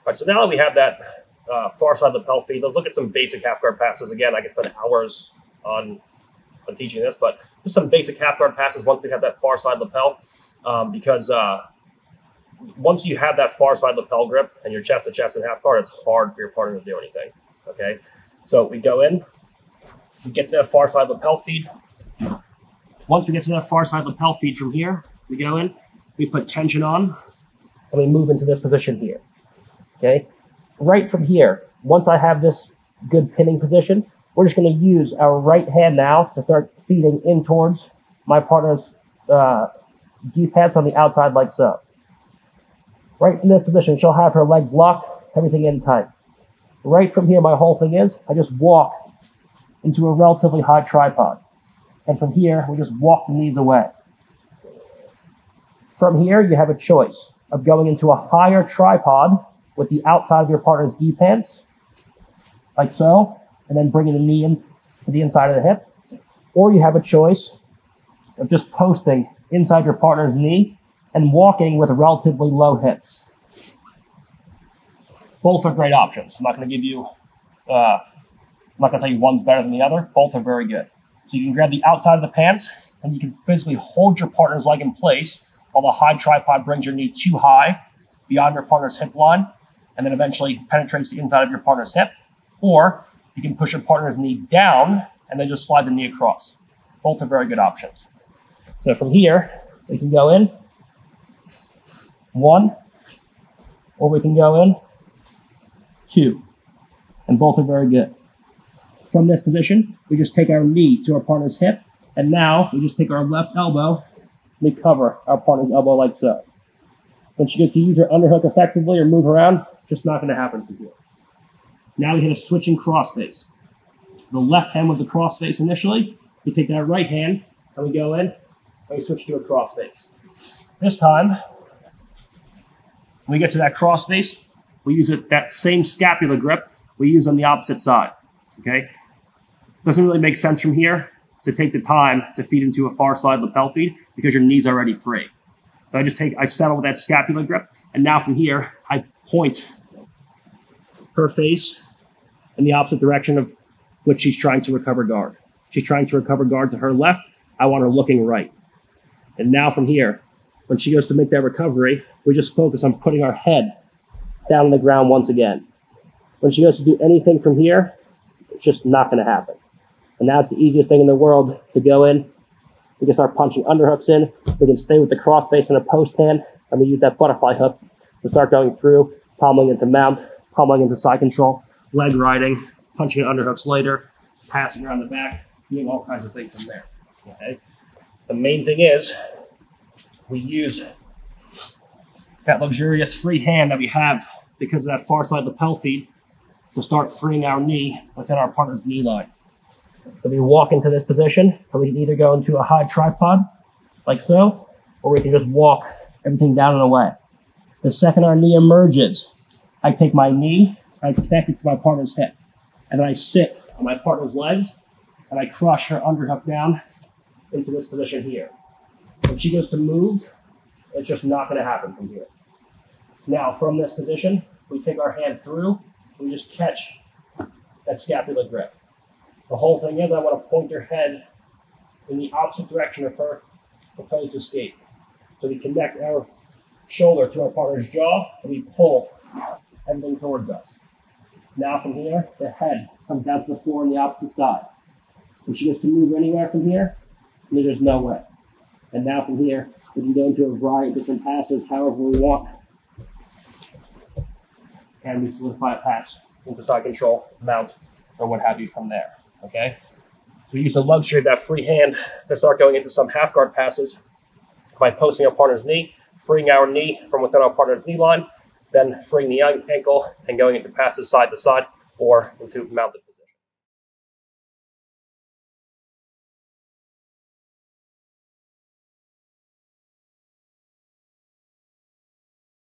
right, so now that we have that far side lapel feed, let's look at some basic half guard passes. Again, I could spend hours on teaching this, but just some basic half guard passes once we have that far side lapel, because once you have that far side lapel grip and you're chest to chest in half guard, it's hard for your partner to do anything. Okay, so we go in, we get to that far side lapel feed. Once we get to that far side lapel feed from here, we go in, we put tension on, and we move into this position here. Okay, right from here, once I have this good pinning position, we're just going to use our right hand now to start feeding in towards my partner's D-pads on the outside like so. Right from this position, she'll have her legs locked, everything in tight. Right from here, my whole thing is, I just walk into a relatively high tripod. And from here, we just walk the knees away. From here, you have a choice of going into a higher tripod with the outside of your partner's D-pants, like so, and then bringing the knee in to the inside of the hip. Or you have a choice of just posting inside your partner's knee and walking with relatively low hips. Both are great options. I'm not going to give you, I'm not going to tell you one's better than the other. Both are very good. So you can grab the outside of the pants and you can physically hold your partner's leg in place while the high tripod brings your knee too high beyond your partner's hip line and then eventually penetrates the inside of your partner's hip. Or you can push your partner's knee down and then just slide the knee across. Both are very good options. So from here, we can go in, one, or we can go in, two, and both are very good. From this position, we just take our knee to our partner's hip, and now we just take our left elbow and we cover our partner's elbow like so. When she gets to use her underhook effectively or move around, it's just not going to happen from here. Now we hit a switching crossface. The left hand was a crossface initially. We take that right hand and we go in and we switch to a crossface. This time, when we get to that crossface, we use that same scapula grip we use on the opposite side. Okay? Doesn't really make sense from here to take the time to feed into a far side lapel feed because your knee's already free. So I settle with that scapula grip, and now from here, I point her face in the opposite direction of which she's trying to recover guard. She's trying to recover guard to her left. I want her looking right. And now from here, when she goes to make that recovery, we just focus on putting our head down on the ground once again. When she goes to do anything from here, it's just not going to happen. And now it's the easiest thing in the world to go in. We can start punching underhooks in. We can stay with the crossface and a post hand, and we use that butterfly hook to start going through, pommeling into mount, pommeling into side control, leg riding, punching underhooks later, passing around the back, doing all kinds of things from there. Okay. The main thing is we use that luxurious free hand that we have because of that far side lapel feed to start freeing our knee within our partner's knee line. So we walk into this position, and we can either go into a high tripod, like so, or we can just walk everything down and away. The second our knee emerges, I take my knee, I connect it to my partner's hip, and then I sit on my partner's legs, and I crush her underhook down into this position here. When she goes to move, it's just not going to happen from here. Now, from this position, we take our hand through, we just catch that scapula grip. The whole thing is I want to point her head in the opposite direction of her proposed escape. So we connect our shoulder to our partner's jaw, and we pull everything towards us. Now from here, the head comes down to the floor on the opposite side. When she goes to move anywhere from here, there's no way. And now from here, we can go into a variety of different passes, however we want. And we solidify a pass into side control, mount, or what have you from there. Okay? So we use the luxury of that free hand to start going into some half guard passes by posting our partner's knee, freeing our knee from within our partner's knee line, then freeing the ankle and going into passes side to side or into mounted